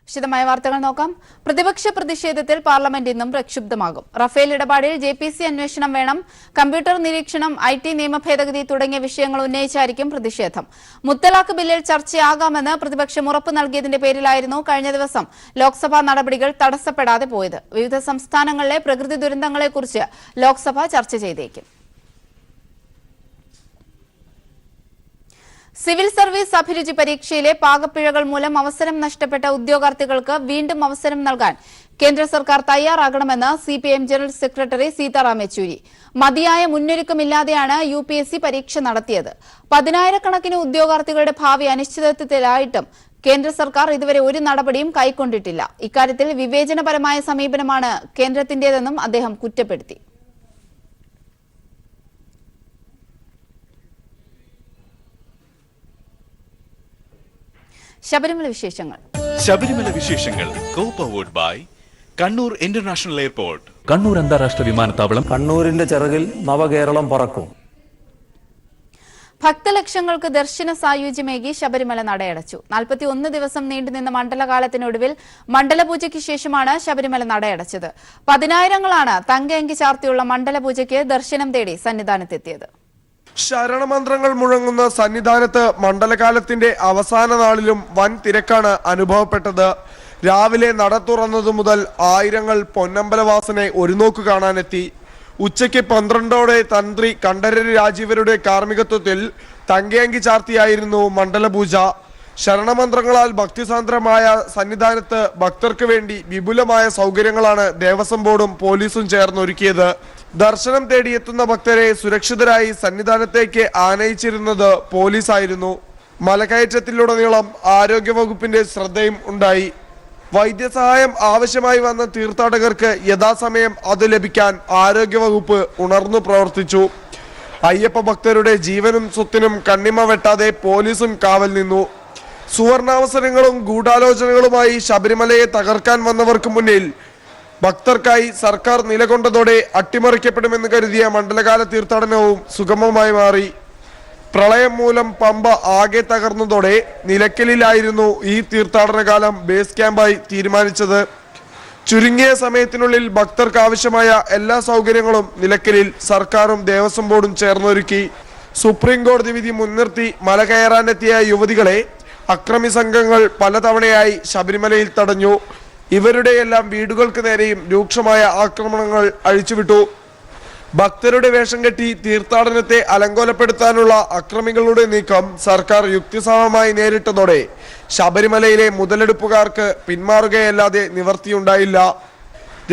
വിശദമായ വാർത്തകൾ നോക്കാം. പ്രതിപക്ഷ പ്രതിഷേധത്തിൽ പാർലമെന്റ് ഇന്നും പ്രക്ഷുബ്ധമാകും. റഫേൽ ഇടപാടിൽ ജെപിസി അന്വേഷണം വേണം, കമ്പ്യൂട്ടർ നിരീക്ഷണം, ഐടി നിയമ ഭേദഗതി തുടങ്ങിയ വിഷയങ്ങൾ ഉന്നയിച്ചായിരിക്കും പ്രതിഷേധം. മുത്തലാഖ് ബില്ലിൽ ചർച്ചയാകാമെന്ന് പ്രതിപക്ഷം ഉറപ്പ് നൽകിയതിന്റെ പേരിലായിരുന്നു കഴിഞ്ഞ ദിവസം ലോക്സഭാ നടപടികൾ തടസ്സപ്പെടാതെ പോയത്. വിവിധ സംസ്ഥാനങ്ങളിലെ പ്രകൃതി ദുരന്തങ്ങളെക്കുറിച്ച് ലോക്സഭ ചർച്ച ചെയ്തേക്കും. സിവിൽ സർവീസ് അഭിരുചി പരീക്ഷയിലെ പാകപ്പിഴകൾ മൂലം അവസരം നഷ്ടപ്പെട്ട ഉദ്യോഗാർത്ഥികൾക്ക് വീണ്ടും അവസരം നൽകാൻ കേന്ദ്ര സർക്കാർ തയ്യാറാകണമെന്ന് CPM general secretary Sitaram Yechury. മതിയായ മുന്നൊരുക്കമില്ലാതെയാണ് UPSC പരീക്ഷ നടത്തിയത്. 10,000-കണക്കിന് ഉദ്യോഗാർത്ഥികളുടെ ഭാവി അനിശ്ചിതത്വത്തിലായിട്ടും കേന്ദ്ര സർക്കാർ ഇതുവരെ ഒരു നടപടിയും കൈക്കൊണ്ടിട്ടില്ല. ഇക്കാര്യത്തിൽ വിവേചനപരമായ സമീപനമാണ് കേന്ദ്രത്തിന്റേതെന്നും അദ്ദേഹം കുറ്റപ്പെടുത്തി. ശബരിമല വിശേഷങ്ങൾ co-powered by Kannur international airport. Kannur അന്താരാഷ്ട്ര വിമാനത്താവളം. കണ്ണൂരിന്റെ ചിറകിൽ നവകേരളം പറക്കും. ഭക്തലക്ഷങ്ങൾക്ക് ദർശന സായുജ്യമേകി ശബരിമല നടയടച്ചു. 41 ദിവസം നീണ്ടുനിന്ന മണ്ഡലകാലത്തിനൊടുവിൽ മണ്ഡലപൂജയ്ക്ക് ശേഷമാണ് ശബരിമല നടയടച്ചത്. 10,000-ങ്ങളാണ് തങ്കയങ്കി ചാർത്തിയുള്ള മണ്ഡലപൂജയ്ക്ക് ദർശനം തേടി സന്നിധാനത്തെത്തിയത്. ശരണമന്ത്രങ്ങൾ മുഴങ്ങുന്ന സന്നിധാനത്ത് മണ്ഡലകാലത്തിന്റെ അവസാന നാളിലും വൻ തിരക്കാണ് അനുഭവപ്പെട്ടത്. രാവിലെ നട തുറന്നതു മുതൽ ആയിരങ്ങൾ പൊന്നമ്പലവാസനെ ഒരു നോക്ക് കാണാനെത്തി. ഉച്ചയ്ക്ക് 12ഓടെ തന്ത്രി കണ്ഠരര് രാജീവരുടെ കാർമ്മികത്വത്തിൽ തങ്കയങ്കി ചാർത്തിയായിരുന്നു മണ്ഡലപൂജ. ശരണമന്ത്രങ്ങളാൽ ഭക്തിസാന്ദ്രമായ സന്നിധാനത്ത് ഭക്തർക്ക് വേണ്ടി വിപുലമായ സൗകര്യങ്ങളാണ് ദേവസ്വം ബോർഡും പോലീസും ചേർന്നൊരുക്കിയത്. ദർശനം തേടിയെത്തുന്ന ഭക്തരെ സുരക്ഷിതരായി സന്നിധാനത്തേക്ക് ആനയിച്ചിരുന്നത് പോലീസായിരുന്നു. മലകയറ്റത്തിലുടനീളം ആരോഗ്യവകുപ്പിന്റെ ശ്രദ്ധയും ഉണ്ടായി. വൈദ്യസഹായം ആവശ്യമായി വന്ന തീർത്ഥാടകർക്ക് യഥാസമയം അത് ലഭിക്കാൻ ആരോഗ്യവകുപ്പ് ഉണർന്നു പ്രവർത്തിച്ചു. അയ്യപ്പ ഭക്തരുടെ ജീവനും സ്വത്തിനും കണ്ണിമ വെട്ടാതെ പോലീസും കാവൽ നിന്നു. സുവർണാവസരങ്ങളും ഗൂഢാലോചനകളുമായി ശബരിമലയെ തകർക്കാൻ വന്നവർക്ക് മുന്നിൽ ഭക്തർക്കായി സർക്കാർ നിലകൊണ്ടതോടെ അട്ടിമറിക്കപ്പെടുമെന്ന് കരുതിയ മണ്ഡലകാല തീർത്ഥാടനവും സുഗമമായി മാറി. പ്രളയം മൂലം പമ്പ ആകെ തകർന്നതോടെ നിലയ്ക്കലിലായിരുന്നു ഈ തീർത്ഥാടന കാലം ബേസ് ക്യാമ്പായി തീരുമാനിച്ചത്. ചുരുങ്ങിയ സമയത്തിനുള്ളിൽ ഭക്തർക്ക് ആവശ്യമായ എല്ലാ സൗകര്യങ്ങളും നിലയ്ക്കലിൽ സർക്കാരും ദേവസ്വം ബോർഡും ചേർന്നൊരുക്കി. സുപ്രീം കോടതി വിധി മുൻനിർത്തി മല കയറാനെത്തിയ യുവതികളെ അക്രമി സംഘങ്ങൾ പലതവണയായി ശബരിമലയിൽ തടഞ്ഞു. ഇവരുടെയെല്ലാം വീടുകൾക്ക് നേരെയും രൂക്ഷമായ ആക്രമണങ്ങൾ അഴിച്ചുവിട്ടു. ഭക്തരുടെ വേഷം കെട്ടി തീർത്ഥാടനത്തെ അലങ്കോലപ്പെടുത്താനുള്ള അക്രമികളുടെ നീക്കം സർക്കാർ യുക്തിസഹമായി നേരിട്ടതോടെ ശബരിമലയിലെ മുതലെടുപ്പുകാർക്ക് പിന്മാറുകയല്ലാതെ നിവർത്തിയുണ്ടായില്ല.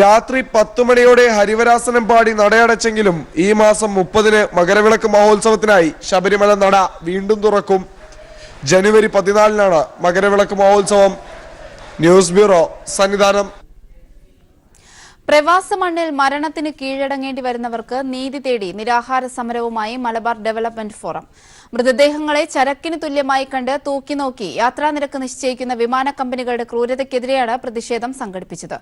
രാത്രി 10 മണിയോടെ ഹരിവരാസനം പാടി നടയടച്ചെങ്കിലും ഈ മാസം 30-ന് മകരവിളക്ക് മഹോത്സവത്തിനായി ശബരിമല നട വീണ്ടും തുറക്കും. ജനുവരി 14-നാണ് മകരവിളക്ക് മഹോത്സവം. News bureau, Sannidhanam. പ്രവാസ മണ്ണിൽ മരണത്തിന് കീഴടങ്ങേണ്ടി വരുന്നവർക്ക് നീതി തേടി നിരാഹാര സമരവുമായി മലബാർ ഡെവലപ്മെന്റ് ഫോറം. മൃതദേഹങ്ങളെ ചരക്കിന് തുല്യമായി കണ്ട് തൂക്കിനോക്കി യാത്രാനിരക്ക് നിശ്ചയിക്കുന്ന വിമാന കമ്പനികളുടെ ക്രൂരതയ്ക്കെതിരെയാണ് പ്രതിഷേധം സംഘടിപ്പിച്ചത്.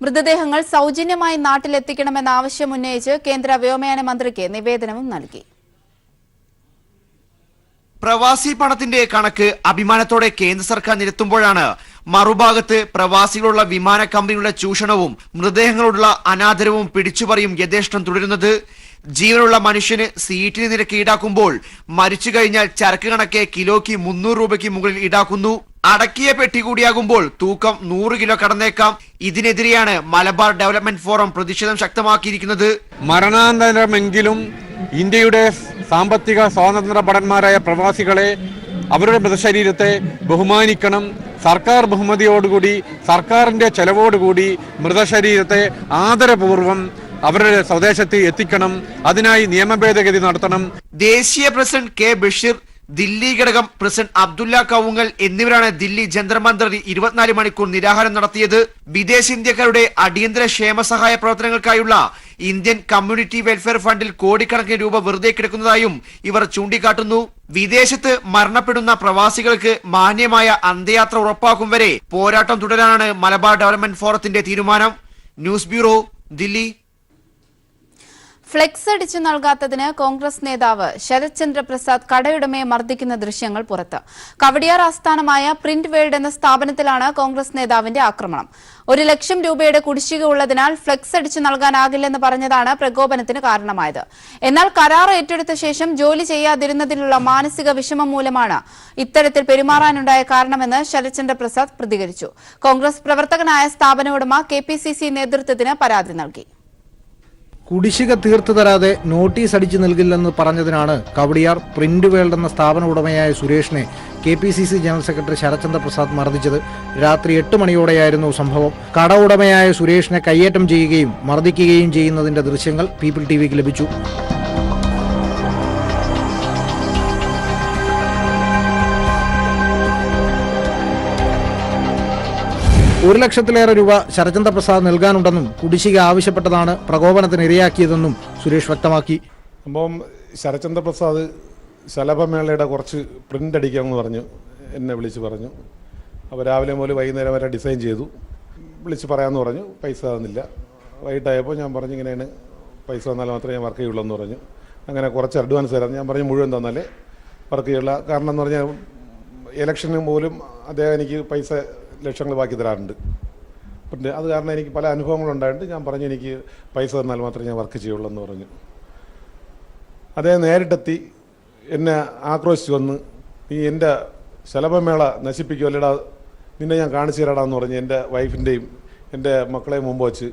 മൃതദേഹങ്ങൾ സൌജന്യമായി നാട്ടിലെത്തിക്കണമെന്ന ആവശ്യമുന്നയിച്ച് കേന്ദ്ര വ്യോമയാന മന്ത്രിക്ക് നിവേദനവും നൽകി. പ്രവാസി പണത്തിന്റെ കണക്ക് അഭിമാനത്തോടെ കേന്ദ്ര സർക്കാർ നിരത്തുമ്പോഴാണ് മറുഭാഗത്ത് പ്രവാസികളുള്ള വിമാന കമ്പനികളുടെ ചൂഷണവും മൃതദേഹങ്ങളോടുള്ള അനാദരവും പിടിച്ചുപറിയും യഥേഷ്ടം തുടരുന്നത്. ജീവനുള്ള മനുഷ്യന് സീറ്റിന് നിരക്ക് ഈടാക്കുമ്പോൾ മരിച്ചു കഴിഞ്ഞാൽ ചരക്ക് കണക്കെ കിലോയ്ക്ക് 300 രൂപയ്ക്ക് മുകളിൽ ഈടാക്കുന്നു. അടക്കിയ പെട്ടി കൂടിയാകുമ്പോൾ തൂക്കം 100 കിലോ കടന്നേക്കാം. ഇതിനെതിരെയാണ് മലബാർ ഡെവലപ്മെന്റ് ഫോറം പ്രതിഷേധം ശക്തമാക്കിയിരിക്കുന്നത്. മരണാനന്തരമെങ്കിലും ഇന്ത്യയുടെ സാമ്പത്തിക സ്വാതന്ത്ര്യ ഭടന്മാരായ പ്രവാസികളെ, അവരുടെ മൃതശരീരത്തെ ബഹുമാനിക്കണം. സർക്കാർ ബഹുമതിയോടുകൂടി, സർക്കാരിന്റെ ചെലവോടുകൂടി മൃതശരീരത്തെ ആദരപൂർവ്വം അവരുടെ സ്വദേശത്ത് എത്തിക്കണം. അതിനായി നിയമ ഭേദഗതി നടത്തണം. ദേശീയ പ്രസിഡന്റ് കെ ബഷീർ, ദില്ലി ഘടകം പ്രസിഡന്റ് അബ്ദുല്ല കവുങ്ങൽ എന്നിവരാണ് ദില്ലി ജന്തർ മന്ദറിൽ 24 മണിക്കൂർ നിരാഹാരം നടത്തിയത്. വിദേശ ഇന്ത്യക്കാരുടെ അടിയന്തര ക്ഷേമ സഹായ പ്രവർത്തനങ്ങൾക്കായുള്ള ഇന്ത്യൻ കമ്മ്യൂണിറ്റി വെൽഫെയർ ഫണ്ടിൽ കോടിക്കണക്കിന് രൂപ വെറുതെ കിടക്കുന്നതായും ഇവർ ചൂണ്ടിക്കാട്ടുന്നു. വിദേശത്ത് മരണപ്പെടുന്ന പ്രവാസികൾക്ക് മാന്യമായ അന്ത്യയാത്ര ഉറപ്പാക്കും വരെ പോരാട്ടം തുടരാനാണ് മലബാർ ഡെവലപ്മെന്റ് ഫോറത്തിന്റെ തീരുമാനം. News bureau, Delhi. ഫ്ലെക്സ് അടിച്ചു നൽകാത്തതിന് കോൺഗ്രസ് നേതാവ് ശരത് ചന്ദ്ര പ്രസാദ് കടയുടമയെ മർദ്ദിക്കുന്ന ദൃശ്യങ്ങൾ പുറത്ത്. കവടിയാർ ആസ്ഥാനമായ പ്രിന്റ് വേൾഡ് എന്ന സ്ഥാപനത്തിലാണ് കോൺഗ്രസ് നേതാവിന്റെ ആക്രമണം. 1 ലക്ഷം രൂപയുടെ കുടിശ്ശിക ഉള്ളതിനാൽ ഫ്ലെക്സ് അടിച്ചു നൽകാനാകില്ലെന്ന് പറഞ്ഞതാണ് പ്രകോപനത്തിന് കാരണമായത്. എന്നാൽ കരാർ ഏറ്റെടുത്ത ശേഷം ജോലി ചെയ്യാതിരുന്നതിലുള്ള മാനസിക വിഷമം മൂലമാണ് ഇത്തരത്തിൽ പെരുമാറാനുണ്ടായ കാരണമെന്ന് ശരത് ചന്ദ്ര പ്രസാദ് പ്രതികരിച്ചു. കോൺഗ്രസ് പ്രവർത്തകനായ സ്ഥാപന ഉടമ KPCC നേതൃത്വത്തിന് പരാതി നൽകി. കുടിശ്ശിക തീർത്തു തരാതെ നോട്ടീസ് അടിച്ചു നൽകില്ലെന്ന് പറഞ്ഞതിനാണ് കവടിയാർ പ്രിന്റ് വേൾഡ് എന്ന സ്ഥാപന ഉടമയായ സുരേഷിനെ KPCC general secretary Sarathchandra Prasad മർദ്ദിച്ചത്. രാത്രി 8 മണിയോടെയായിരുന്നു സംഭവം. കട ഉടമയായ സുരേഷിനെ കയ്യേറ്റം ചെയ്യുകയും മർദ്ദിക്കുകയും ചെയ്യുന്നതിന്റെ ദൃശ്യങ്ങൾ പീപ്പിൾ TVക്ക് ലഭിച്ചു. ഒരു ലക്ഷത്തിലേറെ രൂപ ശരത്ചന്ദ്ര പ്രസാദ് നൽകാനുണ്ടെന്നും കുടിശ്ശിക ആവശ്യപ്പെട്ടതാണ് പ്രകോപനത്തിന് ഇരയാക്കിയതെന്നും സുരേഷ് വ്യക്തമാക്കി. അപ്പം ശരത്ചന്ദ്ര പ്രസാദ് ശലഭമേളയുടെ കുറച്ച് പ്രിൻ്റ് അടിക്കാമെന്ന് പറഞ്ഞു, എന്നെ വിളിച്ച് പറഞ്ഞു. അപ്പോൾ രാവിലെ മുതൽ വൈകുന്നേരം വരെ ഡിസൈൻ ചെയ്തു. വിളിച്ച് പറയാമെന്ന് പറഞ്ഞു. പൈസ തന്നില്ല. വൈകിട്ടായപ്പോൾ ഞാൻ പറഞ്ഞു ഇങ്ങനെയാണ്, പൈസ തന്നാൽ മാത്രമേ ഞാൻ വർക്ക് ചെയ്യുള്ളൂ എന്ന് പറഞ്ഞു. അങ്ങനെ കുറച്ച് അഡ്വാൻസ് തരാം. ഞാൻ പറഞ്ഞു മുഴുവൻ തന്നാലേ വർക്ക് ചെയ്യുള്ള. കാരണം എന്ന് പറഞ്ഞാൽ ഇലക്ഷന് പോലും അദ്ദേഹം എനിക്ക് പൈസ ലക്ഷങ്ങൾ ബാക്കി തരാറുണ്ട്. പിന്നെ അത് കാരണം എനിക്ക് പല അനുഭവങ്ങളുണ്ടായിട്ട് ഞാൻ പറഞ്ഞു എനിക്ക് പൈസ തന്നാൽ മാത്രമേ ഞാൻ വർക്ക് ചെയ്യുള്ളൂ എന്ന് പറഞ്ഞു. അദ്ദേഹം നേരിട്ടെത്തി എന്നെ ആക്രോശിച്ച് വന്ന് നീ എൻ്റെ ശലഭമേള നശിപ്പിക്കുമല്ലടാ, നിന്നെ ഞാൻ കാണിച്ചു തരാടാന്ന് പറഞ്ഞ് എൻ്റെ വൈഫിൻ്റെയും എൻ്റെ മക്കളെയും മുമ്പ് വച്ച്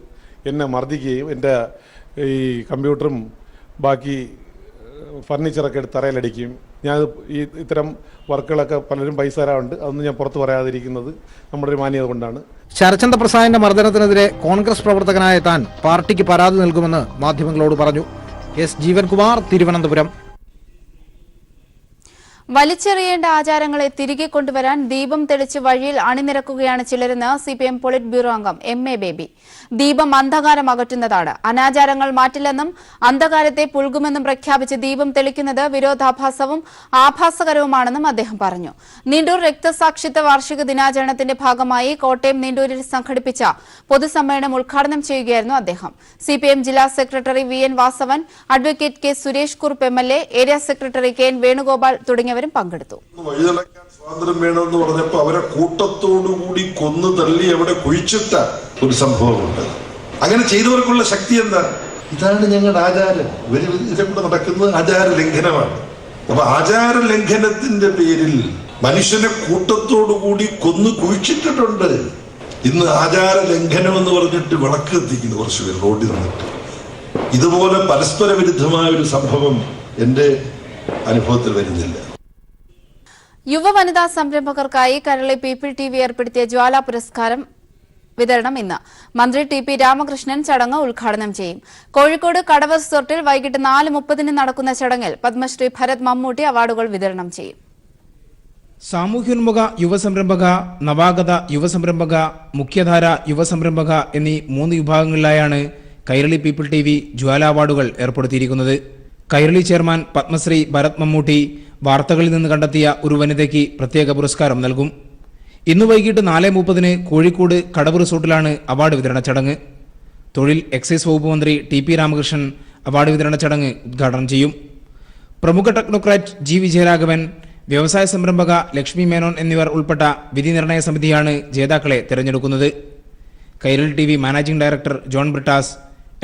എന്നെ മർദ്ദിക്കുകയും എൻ്റെ ഈ കമ്പ്യൂട്ടറും ബാക്കി ഫർണിച്ചറൊക്കെ എടുത്ത് തറയിലടിക്കുകയും ഞാൻ ഇത്തരം വർക്കുകളൊക്കെ പലരും പൈസ തരാറുണ്ട്. അതൊന്നും ഞാൻ പുറത്ത് പറയാതിരിക്കുന്നത് നമ്മുടെ ഒരു മാന്യത കൊണ്ടാണ്. ശരത്ചന്ദ്ര പ്രസാദിന്റെ മർദ്ദനത്തിനെതിരെ കോൺഗ്രസ് പ്രവർത്തകനായ താൻ പാർട്ടിക്ക് പരാതി നൽകുമെന്ന് മാധ്യമങ്ങളോട് പറഞ്ഞു. S. ജീവൻകുമാർ, തിരുവനന്തപുരം. വലിച്ചെറിയേണ്ട ആചാരങ്ങളെ തിരികെ കൊണ്ടുവരാൻ ദീപം തെളിച്ച് വഴിയിൽ അണിനിരക്കുകയാണ് ചിലരെന്ന് CPM പോളിറ്റ് ബ്യൂറോ അംഗം MA ബേബി. ദീപം അന്ധകാരം അകറ്റുന്നതാണ്. അനാചാരങ്ങൾ മാറ്റില്ലെന്നും അന്ധകാരത്തെ പുൽകുമെന്നും പ്രഖ്യാപിച്ച് ദീപം തെളിക്കുന്നത് വിരോധാഭാസവും ആഭാസകരവുമാണെന്നും അദ്ദേഹം പറഞ്ഞു. നീണ്ടൂർ രക്തസാക്ഷിത്വ വാർഷിക ദിനാചരണത്തിന്റെ ഭാഗമായി കോട്ടയം നീണ്ടൂരിൽ സംഘടിപ്പിച്ച പൊതുസമ്മേളനം ഉദ്ഘാടനം ചെയ്യുകയായിരുന്നു അദ്ദേഹം. CPM ജില്ലാ secretary VN Vasavan, advocate K. Suresh Kurup MLA, area secretary KN Venugopal തുടങ്ങിയവരും പങ്കെടുത്തു. വഴിതടക്കാൻ സ്വാതന്ത്ര്യം വേണമെന്ന് പറഞ്ഞപ്പോൾ അവരെ കൂട്ടത്തോടുകൂടി കൊന്നു തള്ളി അവിടെ കുഴിച്ചിട്ട ഒരു സംഭവമുണ്ട്. അങ്ങനെ ചെയ്തവർക്കുള്ള ശക്തി എന്താ? ഇതാണ് ഞങ്ങളുടെ ആചാരം. ഇവരെ നടക്കുന്നത് ആചാര ലംഘനമാണ്. അപ്പൊ ആചാര ലംഘനത്തിന്റെ പേരിൽ മനുഷ്യനെ കൂട്ടത്തോടുകൂടി കൊന്നു കുഴിച്ചിട്ടിട്ടുണ്ട്. ഇന്ന് ആചാര ലംഘനം എന്ന് പറഞ്ഞിട്ട് വിളക്ക് കത്തിക്കുന്നു കുറച്ച് പേര് റോഡിൽ നിന്നിട്ട്. ഇതുപോലെ പരസ്പര വിരുദ്ധമായ ഒരു സംഭവം എന്റെ അനുഭവത്തിൽ വരുന്നില്ല. യുവ വനിതാ സംരംഭകർക്കായി കരളി പീപ്പിൾ TV ഏർപ്പെടുത്തിയ ജ്വാല പുരസ്കാരം വിതരണം ഇന്ന്. മന്ത്രി TP രാമകൃഷ്ണൻ ചടങ്ങ് ഉദ്ഘാടനം ചെയ്യും. കോഴിക്കോട് കടവ് റിസോർട്ടിൽ വൈകിട്ട് 4:30 നടക്കുന്ന ചടങ്ങിൽ പത്മശ്രീ ഭരത് മമ്മൂട്ടി അവാർഡുകൾ വിതരണം ചെയ്യും. സാമൂഹ്യോന്മുഖ യുവസംരംഭക, നവാഗത യുവസംരംഭക, മുഖ്യധാര യുവസംരംഭക എന്നീ 3 വിഭാഗങ്ങളിലായാണ് കൈരളി പീപ്പിൾ TV ജ്വാല അവാർഡുകൾ ഏർപ്പെടുത്തിയിരിക്കുന്നത്. കൈരളി ചെയർമാൻ പത്മശ്രീ ഭരത് മമ്മൂട്ടി വാർത്തകളിൽ നിന്ന് കണ്ടെത്തിയ ഒരു വനിതയ്ക്ക് പ്രത്യേക പുരസ്കാരം നൽകും. ഇന്ന് വൈകിട്ട് 4:30 കോഴിക്കോട് കടവ് റിസോർട്ടിലാണ് അവാർഡ് വിതരണ ചടങ്ങ്. തൊഴിൽ എക്സൈസ് വകുപ്പ് മന്ത്രി TP രാമകൃഷ്ണൻ അവാർഡ് വിതരണ ചടങ്ങ് ഉദ്ഘാടനം ചെയ്യും. പ്രമുഖ ടെക്നോക്രാറ്റ് G. വിജയരാഘവൻ, വ്യവസായ സംരംഭക ലക്ഷ്മി മേനോൻ എന്നിവർ ഉൾപ്പെട്ട വിധി നിർണയ സമിതിയാണ് ജേതാക്കളെ തിരഞ്ഞെടുക്കുന്നത്. Kairali TV managing director John Brittas,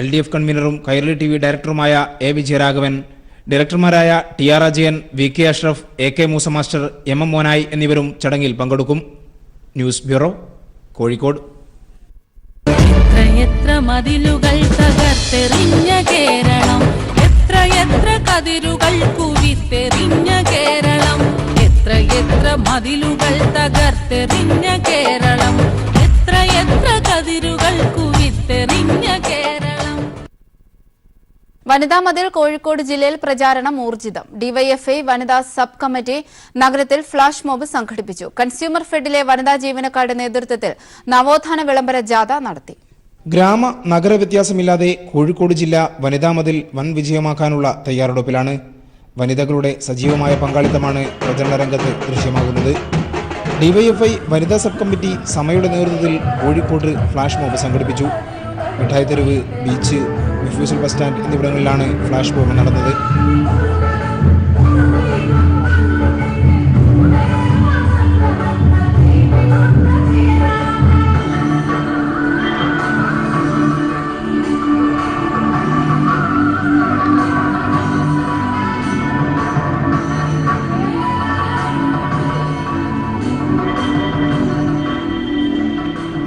LDF കൺവീനറും കൈരളി TV ഡയറക്ടറുമായ A. വിജയരാഘവൻ, ഡയറക്ടർമാരായ TR Ajayan, VK Ashraf, AK Moosa master, MM Monayi എന്നിവരും ചടങ്ങിൽ പങ്കെടുക്കും. News bureau, Kozhikode. എത്ര മതിലുകൾ തകർത്തെറിഞ്ഞ കേരളം, എത്ര കതിരുകൾ കുവിത്തെറിഞ്ഞ കേരളം, എത്ര മതിലുകൾ തകർത്തെറിഞ്ഞ കേരളം, എത്ര കതിരുകൾ കുവിത്തെറിഞ്ഞ കേരളം. വനിതാ മതിൽ കോഴിക്കോട് ജില്ലയിൽ പ്രചാരണം ഊർജിതം. DYFI വനിതാ സബ് കമ്മിറ്റി നഗരത്തിൽ ഫ്ളാഷ് മോബ് സംഘടിപ്പിച്ചു. കൺസ്യൂമർ ഫെഡിലെ വനിതാ ജീവനക്കാരുടെ നേതൃത്വത്തിൽ നവോത്ഥാന വിളംബര ജാഥ നടത്തി. ഗ്രാമ നഗര വ്യത്യാസമില്ലാതെ കോഴിക്കോട് ജില്ല വനിതാ മതിൽ വൻ വിജയമാക്കാനുള്ള തയ്യാറെടുപ്പിലാണ്. വനിതകളുടെ സജീവമായ പങ്കാളിത്തമാണ് പ്രചരണ രംഗത്ത് ദൃശ്യമാകുന്നത്. DYFI വനിതാ സബ് കമ്മിറ്റി സമയുടെ നേതൃത്വത്തിൽ കോഴിക്കോട് ഫ്ളാഷ് മോബ് സംഘടിപ്പിച്ചു. മിഠായി തെരുവ്, ബീച്ച്, മിഫ്യൂസൽ ബസ് സ്റ്റാൻഡ് എന്നിവിടങ്ങളിലാണ് ഫ്ലാഷ് മോബ് നടന്നത്.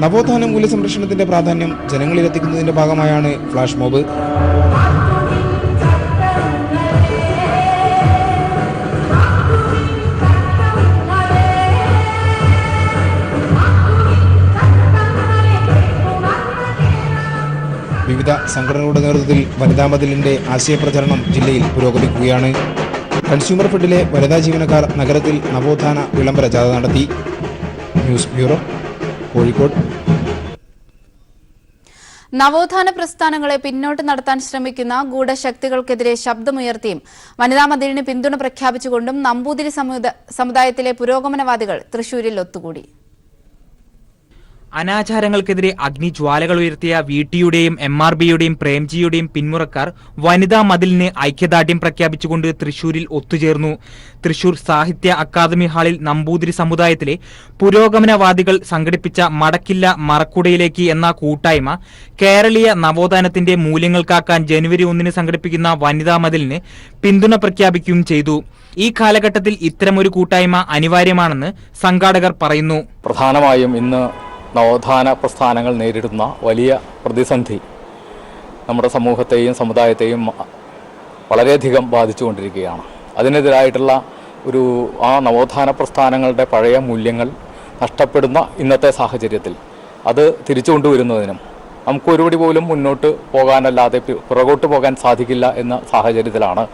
നവോത്ഥാന മൂല്യസംരക്ഷണത്തിന്റെ പ്രാധാന്യം ജനങ്ങളിലെത്തിക്കുന്നതിന്റെ ഭാഗമായാണ് ഫ്ലാഷ് മോബ്. വിവിധ സംഘടനകളുടെ നേതൃത്വത്തിൽ വനിതാ മതിലിന്റെ ആശയപ്രചരണം ജില്ലയിൽ പുരോഗമിക്കുകയാണ്. കൺസ്യൂമർ ഫെഡിലെ വനിതാ ജീവനക്കാർ നഗരത്തിൽ നവോത്ഥാന വിളംബര ജാഥ നടത്തി. News bureau, Kozhikode. നവോത്ഥാന പ്രസ്ഥാനങ്ങളെ പിന്നോട്ട് നടത്താൻ ശ്രമിക്കുന്ന ഗൂഢശക്തികൾക്കെതിരെ ശബ്ദമുയർത്തിയും വനിതാ മതിലിന് പിന്തുണ പ്രഖ്യാപിച്ചുകൊണ്ടും നമ്പൂതിരി സമുദായത്തിലെ പുരോഗമനവാദികൾ തൃശൂരിൽ ഒത്തുകൂടി. അനാചാരങ്ങൾക്കെതിരെ അഗ്നിജ്വാലകൾ ഉയർത്തിയ VTയുടെയും MRBയുടെയും പ്രേംജിയുടെയും പിന്മുറക്കാർ വനിതാ മതിലിന് ഐക്യദാർഢ്യം പ്രഖ്യാപിച്ചുകൊണ്ട് തൃശൂരിൽ ഒത്തുചേർന്നു. തൃശൂർ സാഹിത്യ അക്കാദമി ഹാളിൽ നമ്പൂതിരി സമുദായത്തിലെ പുരോഗമനവാദികൾ സംഘടിപ്പിച്ച മടക്കില്ല മറക്കുടയിലേക്ക് എന്ന കൂട്ടായ്മ കേരളീയ നവോത്ഥാനത്തിന്റെ മൂല്യങ്ങൾ കാക്കാൻ ജനുവരി 1 സംഘടിപ്പിക്കുന്ന വനിതാ മതിലിന് പിന്തുണ പ്രഖ്യാപിക്കുകയും ചെയ്തു. ഈ കാലഘട്ടത്തിൽ ഇത്തരമൊരു കൂട്ടായ്മ അനിവാര്യമാണെന്ന് സംഘാടകർ പറയുന്നു. പ്രധാനമായും ഇന്ന് നവോത്ഥാന പ്രസ്ഥാനങ്ങൾ നേരിടുന്ന വലിയ പ്രതിസന്ധി നമ്മുടെ സമൂഹത്തെയും സമുദായത്തെയും വളരെയധികം ബാധിച്ചുകൊണ്ടിരിക്കുകയാണ്. അതിനെതിരായിട്ടുള്ള ആ നവോത്ഥാന പ്രസ്ഥാനങ്ങളുടെ പഴയ മൂല്യങ്ങൾ നഷ്ടപ്പെടുന്ന ഇന്നത്തെ സാഹചര്യത്തിൽ അത് തിരിച്ചു കൊണ്ടുവരുന്നതിനും നമുക്ക് ഒരുപടി പോലും മുന്നോട്ട് പോകാനല്ലാതെ പുറകോട്ട് പോകാൻ സാധിക്കില്ല എന്ന സാഹചര്യത്തിലാണ്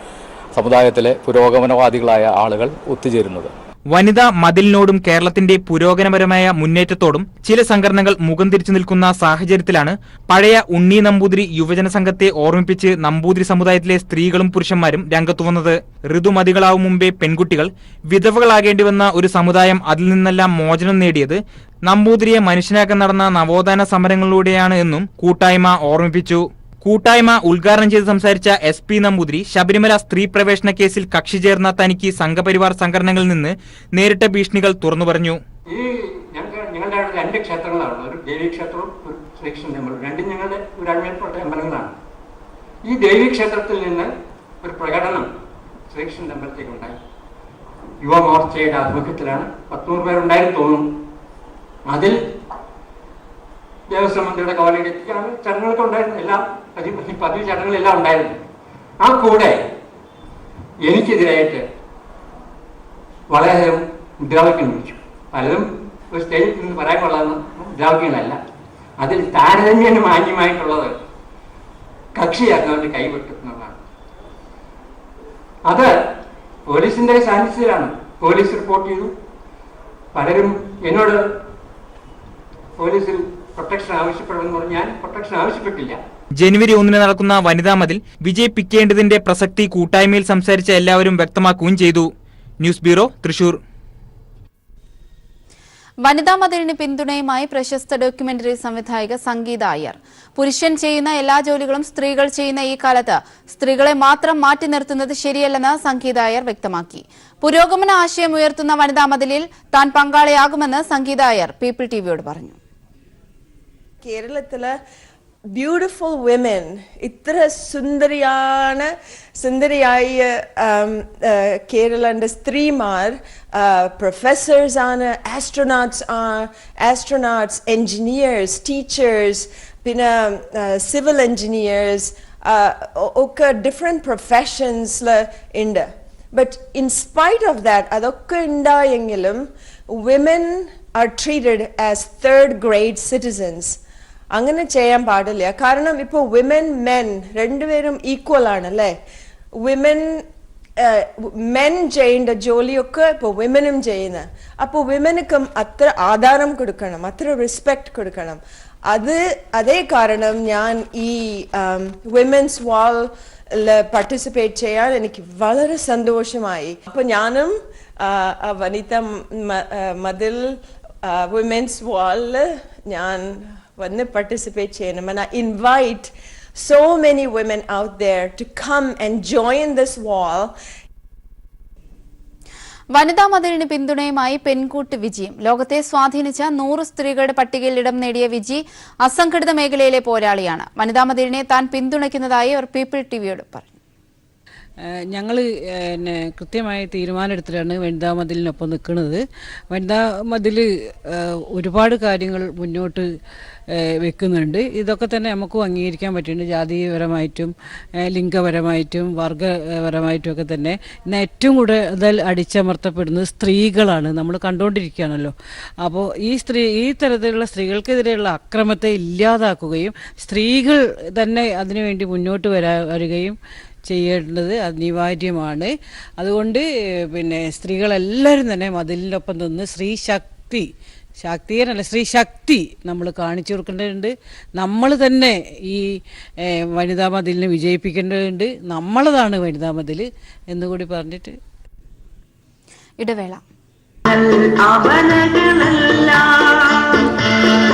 സമുദായത്തിലെ പുരോഗമനവാദികളായ ആളുകൾ ഒത്തുചേരുന്നത്. വനിതാ മതിലിനോടും കേരളത്തിന്റെ പുരോഗമനപരമായ മുന്നേറ്റത്തോടും ചില സംഘടനകൾ മുഖം തിരിച്ചു നിൽക്കുന്ന സാഹചര്യത്തിലാണ് പഴയ ഉണ്ണി നമ്പൂതിരി യുവജന സംഘത്തെ ഓർമ്മിപ്പിച്ച് നമ്പൂതിരി സമുദായത്തിലെ സ്ത്രീകളും പുരുഷന്മാരും രംഗത്തുവന്നത്. ഋതുമതികളാവും മുമ്പേ പെൺകുട്ടികൾ വിധവകളാകേണ്ടി വന്ന ഒരു സമുദായം അതിൽ നിന്നെല്ലാം മോചനം നേടിയത് നമ്പൂതിരിയെ മനുഷ്യനാക്കാൻ നടന്ന നവോത്ഥാന സമരങ്ങളിലൂടെയാണ് എന്നും കൂട്ടായ്മ ഓർമ്മിപ്പിച്ചു. കൂട്ടായ്മ ഉദ്ഘാടനം ചെയ്ത് സംസാരിച്ച SP നമ്പൂതിരി ശബരിമല സ്ത്രീ പ്രവേശന കേസിൽ കക്ഷി ചേർന്ന തനിക്ക് സംഘപരിവാർ സംഘടനകളിൽ നിന്ന് നേരിട്ട ഭീഷണികൾ തുറന്നു പറഞ്ഞു. ഈ ഞങ്ങളുടെ 2 ക്ഷേത്രങ്ങളാണ്, ഒരു ദേവീക്ഷേത്രവും ഒരു ശ്രീകൃഷ്ണ ടെമ്പിളും. രണ്ടും ഞങ്ങളുടെ ഊരാഴ്മയിൽപ്പെട്ട അമ്പലങ്ങളാണ്. ഈ ദേവീക്ഷേത്രത്തിൽ നിന്ന് ഒരു പ്രകടനം ശ്രീകൃഷ്ണ ടെമ്പിളത്തേക്ക് ഉണ്ടായി. യുവമോർച്ചയുടെ ആഭിമുഖ്യത്തിലാണ്. 100 പേരുണ്ടായിരുന്നു തോന്നുന്നു. അതിൽ ദേവസ്വം മന്ത്രിയുടെ കവലയിലെത്തിയാണ് ചടങ്ങുകളൊക്കെ ഉണ്ടായിരുന്നു. എല്ലാം പതിവ് ചടങ്ങുകളെല്ലാം ഉണ്ടായിരുന്നു. ആ കൂടെ എനിക്കെതിരായിട്ട് വളരെയധികം മുദ്രാവാക്യം വിളിച്ചു. പലതും ഒരു സ്റ്റേജിൽ നിന്ന് പറയാൻ കൊള്ളാവുന്ന മുദ്രാവാക്യങ്ങളല്ല. അതിൽ താരതമ്യേന മാന്യമായിട്ടുള്ളത് കക്ഷിയാക്കുന്നവരുടെ കൈവെട്ടുന്നതാണ്. അത് പോലീസിന്റെ സാന്നിധ്യത്തിലാണ്. പോലീസ് റിപ്പോർട്ട് ചെയ്തു. പലരും എന്നോട് പോലീസിൽ പ്രൊട്ടക്ഷൻ ആവശ്യപ്പെടുമെന്ന് പറഞ്ഞു. ഞാൻ പ്രൊട്ടക്ഷൻ ആവശ്യപ്പെട്ടില്ല. ജനുവരി 1 നടക്കുന്ന വനിതാ മതിൽ വിജയിപ്പിക്കേണ്ടതിന്റെ പ്രസക്തി കൂട്ടായ്മയിൽ സംസാരിച്ച എല്ലാവരും വ്യക്തമാക്കുകയും ചെയ്തു. News bureau, Thrissur. വനിതാ മതിലിന് പിന്തുണയുമായി പ്രശസ്ത ഡോക്യുമെന്ററി സംവിധായിക സംഗീത അയ്യർ. പുരുഷൻ ചെയ്യുന്ന എല്ലാ ജോലികളും സ്ത്രീകൾ ചെയ്യുന്ന ഈ കാലത്ത് സ്ത്രീകളെ മാത്രം മാറ്റി നിർത്തുന്നത് ശരിയല്ലെന്ന് സംഗീത അയ്യർ വ്യക്തമാക്കി. പുരോഗമന ആശയം ഉയർത്തുന്ന വനിതാ മതിലിൽ താൻ പങ്കാളിയാകുമെന്ന് സംഗീത അയ്യർ പീപ്പിൾ ടിവിയോട് പറഞ്ഞു. കേരളത്തിലെ ബ്യൂട്ടിഫുൾ വിമൻ, ഇത്ര സുന്ദരിയായ കേരളന്റെ സ്ത്രീമാർ പ്രൊഫസേഴ്സ് ആണ്, ആസ്ട്രോനോട്ട്സ്, എൻജിനീയേഴ്സ്, ടീച്ചേഴ്സ്, പിന്നെ സിവിൽ എൻജിനീയേഴ്സ് ഒക്കെ ഡിഫറെന്റ് പ്രൊഫഷൻസിൽ ഉണ്ട്. But in spite of that അതൊക്കെ ഉണ്ടായെങ്കിലും women are treated as third grade citizens. അങ്ങനെ ചെയ്യാൻ പാടില്ല. കാരണം ഇപ്പോൾ വിമൻ മെൻ രണ്ടുപേരും ഈക്വൽ ആണല്ലേ. മെൻ ചെയ്യേണ്ട ജോലിയൊക്കെ ഇപ്പോൾ വിമനും ചെയ്യുന്നത്. അപ്പോൾ വിമനുക്കും അത്ര ആധാരം കൊടുക്കണം, അത്ര റെസ്പെക്ട് കൊടുക്കണം. അതേ കാരണം ഞാൻ ഈ വിമൻസ് വാൾ പാർട്ടിസിപ്പേറ്റ് ചെയ്യാൻ എനിക്ക് വളരെ സന്തോഷമായി. അപ്പോൾ ഞാനും വനിതാ മതിൽ women's wall ഞാൻ വന്ന് participate ചെയ്യണം. And I invite so many women out there to come and join this wall. വനിതാ മതിലിന് പിന്തുണയുമായി പെൺകൂട്ട് വിജയം. ലോകത്തെ സ്വാധീനിച്ച 100 സ്ത്രീകളുടെ പട്ടികയിൽ ഇടം നേടിയ വിജി അസംഘടിത മേഖലയിലെ പോരാളിയാണ്. വനിതാ മതിലിനെ താൻ പിന്തുണയ്ക്കുന്നതായി അവർ പീപ്പിൾ ടിവിയോട് പറഞ്ഞു. ഞങ്ങൾ കൃത്യമായ തീരുമാനമെടുത്തിട്ടാണ് വനിതാ മതിലിനൊപ്പം നിൽക്കുന്നത്. വനിതാ മതിൽ ഒരുപാട് കാര്യങ്ങൾ മുന്നോട്ട് വെക്കുന്നുണ്ട്. ഇതൊക്കെ തന്നെ നമുക്കും അംഗീകരിക്കാൻ പറ്റുന്നുണ്ട്. ജാതീയപരമായിട്ടും ലിംഗപരമായിട്ടും വർഗപരമായിട്ടും ഒക്കെ തന്നെ ഇന്ന് ഏറ്റവും കൂടുതൽ അടിച്ചമർത്തപ്പെടുന്നത് സ്ത്രീകളാണ്. നമ്മൾ കണ്ടുകൊണ്ടിരിക്കുകയാണല്ലോ. അപ്പോൾ ഈ തരത്തിലുള്ള സ്ത്രീകൾക്കെതിരെയുള്ള അക്രമത്തെ ഇല്ലാതാക്കുകയും സ്ത്രീകൾ തന്നെ അതിനുവേണ്ടി മുന്നോട്ട് വരികയും ചെയ്യേണ്ടത് അനിവാര്യമാണ്. അതുകൊണ്ട് സ്ത്രീകളെല്ലാവരും തന്നെ മതിലിൻ്റെ ഒപ്പം നിന്ന് സ്ത്രീ ശക്തി നമ്മൾ കാണിച്ചു കൊടുക്കേണ്ടതുണ്ട്. നമ്മൾ തന്നെ ഈ വനിതാ മതിലിനെ വിജയിപ്പിക്കേണ്ടതുണ്ട്. നമ്മളതാണ് വനിതാ മതിൽ എന്നുകൂടി പറഞ്ഞിട്ട് ഇടവേള.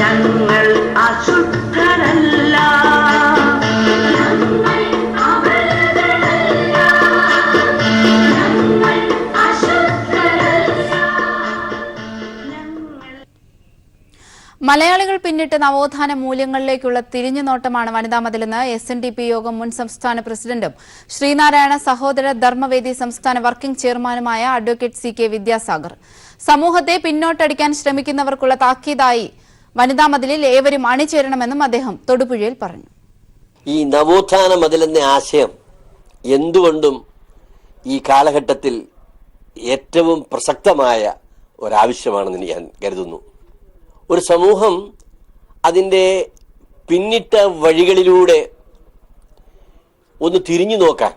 ഞങ്ങൾ അശുദ്ധരല്ല, മലയാളികൾ പിന്നിട്ട് നവോത്ഥാന മൂല്യങ്ങളിലേക്കുള്ള തിരിഞ്ഞുനോട്ടമാണ് വനിതാ മതിലെന്ന് SNDP യോഗം മുൻ സംസ്ഥാന പ്രസിഡന്റും ശ്രീനാരായണ സഹോദര ധർമ്മവേദി സംസ്ഥാന വർക്കിംഗ് ചെയർമാനുമായ അഡ്വക്കേറ്റ് CK വിദ്യാസാഗർ. സമൂഹത്തെ പിന്നോട്ടടിക്കാൻ ശ്രമിക്കുന്നവർക്കുള്ള താക്കീതായി വനിതാ മതിലിൽ ഏവരും അണിചേരണമെന്നും അദ്ദേഹം തൊടുപുഴയിൽ പറഞ്ഞു. ഈ നവോത്ഥാന മതിലെന്ന ആശയം എന്തുകൊണ്ടും ഈ കാലഘട്ടത്തിൽ ഏറ്റവും പ്രസക്തമായ ഒരാവശ്യമാണെന്ന് ഞാൻ കരുതുന്നു. ഒരു സമൂഹം അതിൻ്റെ പിന്നിട്ട വഴികളിലൂടെ ഒന്ന് തിരിഞ്ഞു നോക്കാൻ,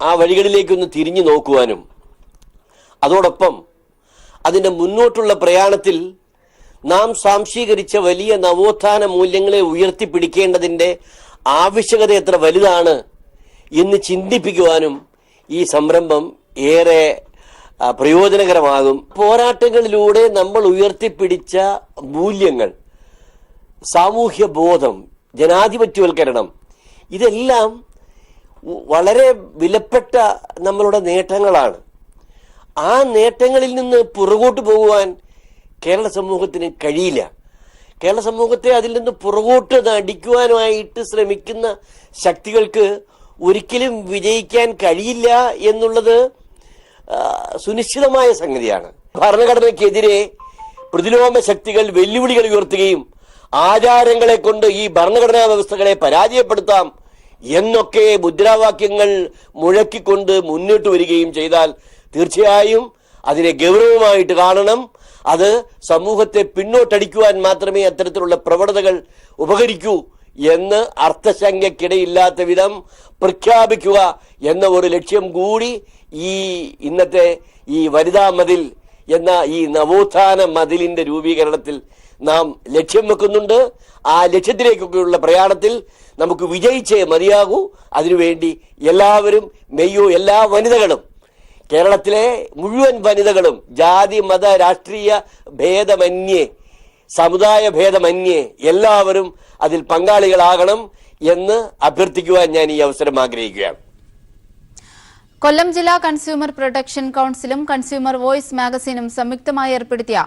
ആ വഴികളിലേക്കൊന്ന് തിരിഞ്ഞു നോക്കുവാനും അതോടൊപ്പം അതിൻ്റെ മുന്നോട്ടുള്ള പ്രയാണത്തിൽ നാം സാംശീകരിച്ച വലിയ നവോത്ഥാന മൂല്യങ്ങളെ ഉയർത്തിപ്പിടിക്കേണ്ടതിൻ്റെ ആവശ്യകത എത്ര വലുതാണ് എന്ന് ചിന്തിപ്പിക്കുവാനും ഈ സംരംഭം ഏറെ പ്രയോജനകരമാകും. പോരാട്ടങ്ങളിലൂടെ നമ്മൾ ഉയർത്തിപ്പിടിച്ച മൂല്യങ്ങൾ, സാമൂഹ്യ ബോധം, ജനാധിപത്യവൽക്കരണം, ഇതെല്ലാം വളരെ വിലപ്പെട്ട നമ്മളുടെ നേട്ടങ്ങളാണ്. ആ നേട്ടങ്ങളിൽ നിന്ന് പുറകോട്ട് പോകുവാൻ കേരള സമൂഹത്തിന് കഴിയില്ല. കേരള സമൂഹത്തെ അതിൽ നിന്ന് പുറകോട്ട് നടിക്കുവാനായിട്ട് ശ്രമിക്കുന്ന ശക്തികൾക്ക് ഒരിക്കലും വിജയിക്കാൻ കഴിയില്ല എന്നുള്ളത് സുനിശ്ചിതമായ സംഗതിയാണ്. ഭരണഘടനയ്ക്കെതിരെ പ്രതിലോമ ശക്തികൾ വെല്ലുവിളികൾ ഉയർത്തുകയും ആചാരങ്ങളെ കൊണ്ട് ഈ ഭരണഘടനാ വ്യവസ്ഥകളെ പരാജയപ്പെടുത്താം എന്നൊക്കെ മുദ്രാവാക്യങ്ങൾ മുഴക്കിക്കൊണ്ട് മുന്നോട്ട് വരികയും ചെയ്താൽ തീർച്ചയായും അതിനെ ഗൗരവമായിട്ട് കാണണം. അത് സമൂഹത്തെ പിന്നോട്ടടിക്കുവാൻ മാത്രമേ അത്തരത്തിലുള്ള പ്രവണതകൾ ഉപകരിക്കൂ എന്ന് അർത്ഥശങ്കയ്ക്കിടയില്ലാത്ത വിധം പ്രഖ്യാപിക്കുക എന്ന ഒരു ലക്ഷ്യം കൂടി ഇന്നത്തെ ഈ വനിതാ മതിൽ എന്ന ഈ നവോത്ഥാന മതിലിന്റെ രൂപീകരണത്തിൽ നാം ലക്ഷ്യം വെക്കുന്നുണ്ട്. ആ ലക്ഷ്യത്തിലേക്കൊക്കെയുള്ള പ്രയാണത്തിൽ നമുക്ക് വിജയിച്ചേ മതിയാകൂ. അതിനുവേണ്ടി എല്ലാവരും എല്ലാ വനിതകളും, കേരളത്തിലെ മുഴുവൻ വനിതകളും ജാതി മത രാഷ്ട്രീയ ഭേദമന്യേ, സമുദായ ഭേദമന്യേ എല്ലാവരും അതിൽ പങ്കാളികളാകണം എന്ന് അഭ്യർത്ഥിക്കുവാൻ ഞാൻ ഈ അവസരം ആഗ്രഹിക്കുകയാണ്. കൊല്ലം ജില്ലാ കൺസ്യൂമർ പ്രൊട്ടക്ഷൻ കൌൺസിലും കൺസ്യൂമർ വോയിസ് മാഗസിനും സംയുക്തമായി ഏർപ്പെടുത്തിയ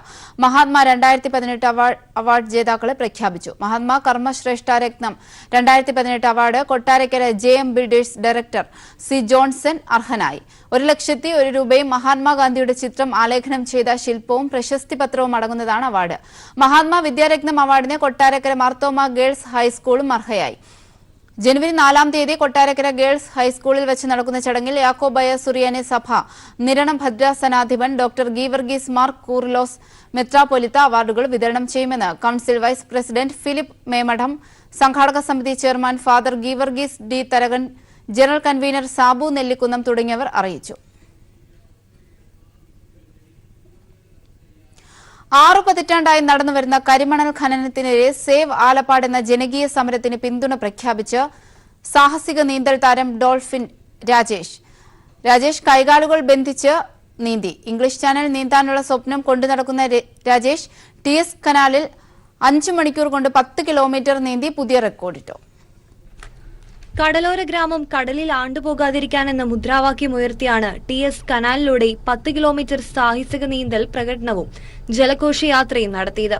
മഹാത്മാ 2018 അവാർഡ് ജേതാക്കളെ പ്രഖ്യാപിച്ചു. മഹാത്മാ കർമ്മശ്രേഷ്ഠരത്നം 2018 award Kottarakkara JM builders director C Johnson അർഹനായി. 1,01,000 രൂപയും മഹാത്മാഗാന്ധിയുടെ ചിത്രം ആലേഖനം ചെയ്ത ശില്പവും പ്രശസ്തി പത്രവും അടങ്ങുന്നതാണ് അവാർഡ്. മഹാത്മാ വിദ്യാരത്നം അവാർഡിന് കൊട്ടാരക്കര മാർത്തോമ ഗേൾസ് ഹൈസ്കൂളും അർഹയായി. ജനുവരി 4-ാം തീയതി കൊട്ടാരക്കര ഗേൾസ് ഹൈസ്കൂളിൽ വെച്ച് നടക്കുന്ന ചടങ്ങിൽ യാക്കോബായ സുറിയാനി സഭ നിരണം ഭദ്രാസനാധിപൻ ഡോക്ടർ ഗീവർഗീസ് മാർ കൂർലോസ് മെത്രാപ്പൊലിത്ത അവാർഡുകൾ വിതരണം ചെയ്യുമെന്ന് കൌൺസിൽ വൈസ് പ്രസിഡന്റ് ഫിലിപ്പ് മേമഠം, സംഘാടക സമിതി chairman father Geevarghese D Tharakan, general convener Sabu Nellikunnam തുടങ്ങിയവർ അറിയിച്ചു. 6 പതിറ്റാണ്ടായി നടന്നുവരുന്ന കരിമണൽ ഖനനത്തിനെതിരെ സേവ് ആലപ്പാട് എന്ന ജനകീയ സമരത്തിന് പിന്തുണ പ്രഖ്യാപിച്ച് സാഹസിക നീന്തൽ താരം ഡോൾഫിൻ രാജേഷ് കൈകാലുകൾ ബന്ധിച്ച് നീന്തി. ഇംഗ്ലീഷ് ചാനൽ നീന്താനുള്ള സ്വപ്നം കൊണ്ടു നടക്കുന്ന രാജേഷ് TS കനാലിൽ 5 മണിക്കൂർ കൊണ്ട് 10 കിലോമീറ്റർ നീന്തി പുതിയ റെക്കോർഡിട്ടു. കടലോര ഗ്രാമം കടലിൽ ആണ്ടുപോകാതിരിക്കാനെന്ന മുദ്രാവാക്യം ഉയർത്തിയാണ് TS കനാലിലൂടെ 10 കിലോമീറ്റർ സാഹസിക നീന്തൽ പ്രകടനവും ജലഘോഷയാത്രയും നടത്തിയത്.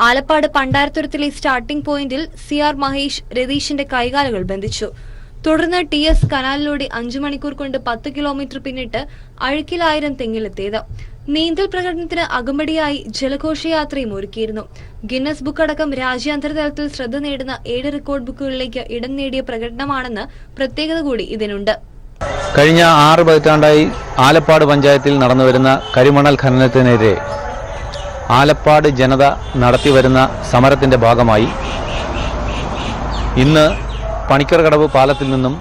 ആലപ്പാട് പണ്ടാരത്തുരത്തിലെ സ്റ്റാർട്ടിംഗ് പോയിന്റിൽ CR മഹേഷ് രതീഷിന്റെ കൈകാലുകൾ ബന്ധിച്ചു. തുടർന്ന് TS കനാലിലൂടെ 5 മണിക്കൂർ കൊണ്ട് 10 കിലോമീറ്റർ പിന്നിട്ട് അഴുക്കിലായിരം തെങ്ങിലെത്തിയത്. നീന്തൽ പ്രകടനത്തിന് അകമ്പടിയായി ജലഘോഷയാത്രയും ഒരുക്കിയിരുന്നു. ഗിന്നസ് ബുക്ക് അടക്കം രാജ്യാന്തര തലത്തിൽ ശ്രദ്ധ നേടുന്ന 7 റെക്കോർഡ് ബുക്കുകളിലേക്ക് ഇടം നേടിയ പ്രകടനമാണെന്ന് പ്രത്യേകത കൂടി ഇതിനുണ്ട്. കഴിഞ്ഞ 6 പതിറ്റാണ്ടായി ആലപ്പാട് പഞ്ചായത്തിൽ നടന്നുവരുന്ന കരിമണൽ ഖനനത്തിനെതിരെ ആലപ്പാട് ജനത നടത്തിവരുന്ന സമരത്തിന്റെ ഭാഗമായി ഇന്ന് പണിക്കർകടവ് പാലത്തിൽ നിന്നും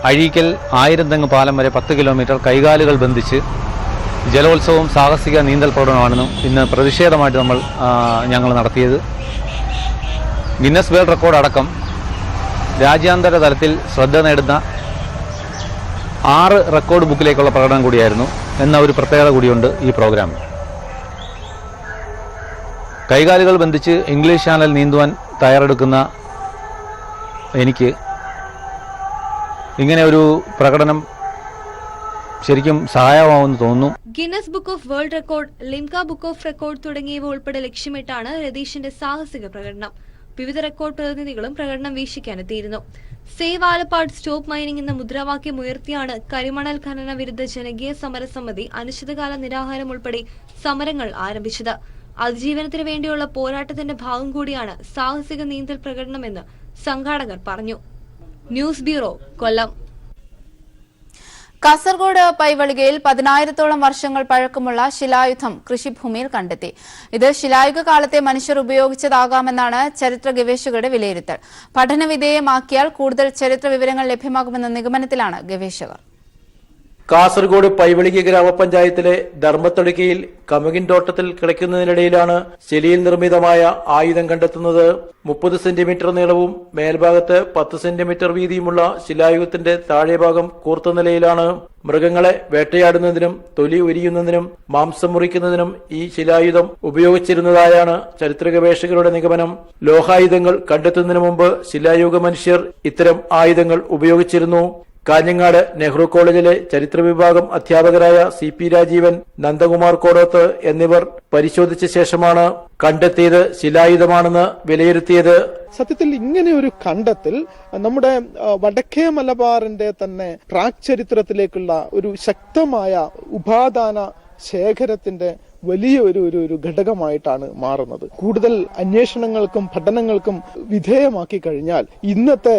അഴീക്കൽ 1000 തെങ്ങ് പാലം വരെ 10 കിലോമീറ്റർ കൈകാലുകൾ ബന്ധിച്ച് ജലോത്സവവും സാഹസിക നീന്തൽ പ്രകടനമാണ് ഇന്ന് പ്രതിഷേധമായിട്ട് ഞങ്ങൾ നടത്തിയത്. ഗിന്നസ് വേൾഡ് റെക്കോർഡ് അടക്കം രാജ്യാന്തര തലത്തിൽ ശ്രദ്ധ നേടുന്ന 6 റെക്കോർഡ് ബുക്കിലേക്കുള്ള പ്രകടനം കൂടിയായിരുന്നു എന്ന ഒരു പ്രത്യേകത കൂടിയുണ്ട് ഈ പ്രോഗ്രാം. കൈകാലുകൾ ബന്ധിച്ച് ഇംഗ്ലീഷ് ചാനൽ നീന്തുവാൻ തയ്യാറെടുക്കുന്ന എനിക്ക് ഇങ്ങനെ ഒരു പ്രകടനം ശരിക്കും സഹായമാവുമെന്ന് തോന്നുന്നു. Guinness book of world record, Limca book of record തുടങ്ങിയവ ഉൾപ്പെടെ ലക്ഷ്യമിട്ടാണ് രതീഷിന്റെ സാഹസിക പ്രകടനം. വിവിധ റെക്കോർഡ് പ്രതിനിധികളും പ്രകടനം വീക്ഷിക്കാനെത്തിയിരുന്നു. സേവ് ആലപ്പാട് സ്റ്റോപ്പ് മൈനിംഗ് എന്ന മുദ്രാവാക്യം ഉയർത്തിയാണ് കരിമണൽ ഖനന വിരുദ്ധ ജനകീയ സമരസമിതി അനിശ്ചിതകാല നിരാഹാരം ഉൾപ്പെടെ സമരങ്ങൾ ആരംഭിച്ചത്. അതിജീവനത്തിന് വേണ്ടിയുള്ള പോരാട്ടത്തിന്റെ ഭാഗം കൂടിയാണ് സാഹസിക നീന്തൽ പ്രകടനമെന്ന് സംഘാടകർ പറഞ്ഞു. ന്യൂസ് ബ്യൂറോ, കൊല്ലം. കാസർഗോഡ് പൈവളികയിൽ 10,000-ഓളം വർഷങ്ങൾ പഴക്കമുള്ള ശിലായുധം കൃഷിഭൂമിയിൽ കണ്ടെത്തി. ഇത് ശിലായുഗ കാലത്തെ മനുഷ്യർ ഉപയോഗിച്ചതാകാമെന്നാണ് ചരിത്ര ഗവേഷകരുടെ വിലയിരുത്തൽ. പഠനവിധേയമാക്കിയാൽ കൂടുതൽ ചരിത്ര വിവരങ്ങൾ ലഭ്യമാകുമെന്ന നിഗമനത്തിലാണ് ഗവേഷകർ. കാസർഗോഡ് പൈവളിക ഗ്രാമപഞ്ചായത്തിലെ ധർമ്മത്തളിക്കയിൽ കമുകിൻ തോട്ടത്തിൽ കിടക്കുന്നതിനിടയിലാണ് ശിലയിൽ നിർമ്മിതമായ ആയുധം കണ്ടെത്തുന്നത്. 30 സെന്റിമീറ്റർ നീളവും മേൽഭാഗത്ത് 10 സെന്റിമീറ്റർ വീതിയുമുള്ള ശിലായുധത്തിന്റെ താഴെഭാഗം കൂർത്ത നിലയിലാണ്. മൃഗങ്ങളെ വേട്ടയാടുന്നതിനും തൊലി ഉരിയുന്നതിനും മാംസം മുറിക്കുന്നതിനും ഈ ശിലായുധം ഉപയോഗിച്ചിരുന്നതായാണ് ചരിത്ര ഗവേഷകരുടെ നിഗമനം. ലോഹായുധങ്ങൾ കണ്ടെത്തുന്നതിന് മുമ്പ് ശിലായുഗ മനുഷ്യർ ഇത്തരം ആയുധങ്ങൾ ഉപയോഗിച്ചിരുന്നു. കാഞ്ഞങ്ങാട് നെഹ്റു കോളേജിലെ ചരിത്ര വിഭാഗം അധ്യാപകരായ CP രാജീവൻ, നന്ദകുമാർ കോടോത്ത് എന്നിവർ പരിശോധിച്ച ശേഷമാണ് കണ്ടെത്തിയത് ശിലായുധമാണെന്ന് വിലയിരുത്തിയത്. സത്യത്തിൽ ഇങ്ങനെ ഒരു കണ്ടെത്തൽ നമ്മുടെ വടക്കേ മലബാറിന്റെ തന്നെ പ്രാക് ചരിത്രത്തിലേക്കുള്ള ഒരു ശക്തമായ ഉപാദാന ശേഖരത്തിന്റെ വലിയ ഒരു ഘടകമായിട്ടാണ് മാറുന്നത്. കൂടുതൽ അന്വേഷണങ്ങൾക്കും പഠനങ്ങൾക്കും വിധേയമാക്കി കഴിഞ്ഞാൽ ഇന്നത്തെ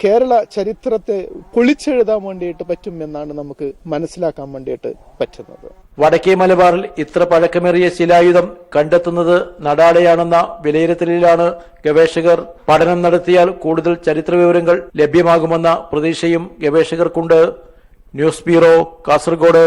കേരള ചരിത്രത്തെ പൊളിച്ചെഴുതാൻ വേണ്ടിയിട്ട് പറ്റും എന്നാണ് നമുക്ക് മനസ്സിലാക്കാൻ വേണ്ടിയിട്ട് പറ്റുന്നത്. വടക്കേ മലബാറിൽ ഇത്ര പഴക്കമേറിയ ശിലായുധം കണ്ടെത്തുന്നത് നടാടെയാണെന്ന വിലയിരുത്തലിലാണ് ഗവേഷകർ. പഠനം നടത്തിയാൽ കൂടുതൽ ചരിത്ര വിവരങ്ങൾ ലഭ്യമാകുമെന്ന പ്രതീക്ഷയും ഗവേഷകർക്കുണ്ട്. News bureau, Kasaragod.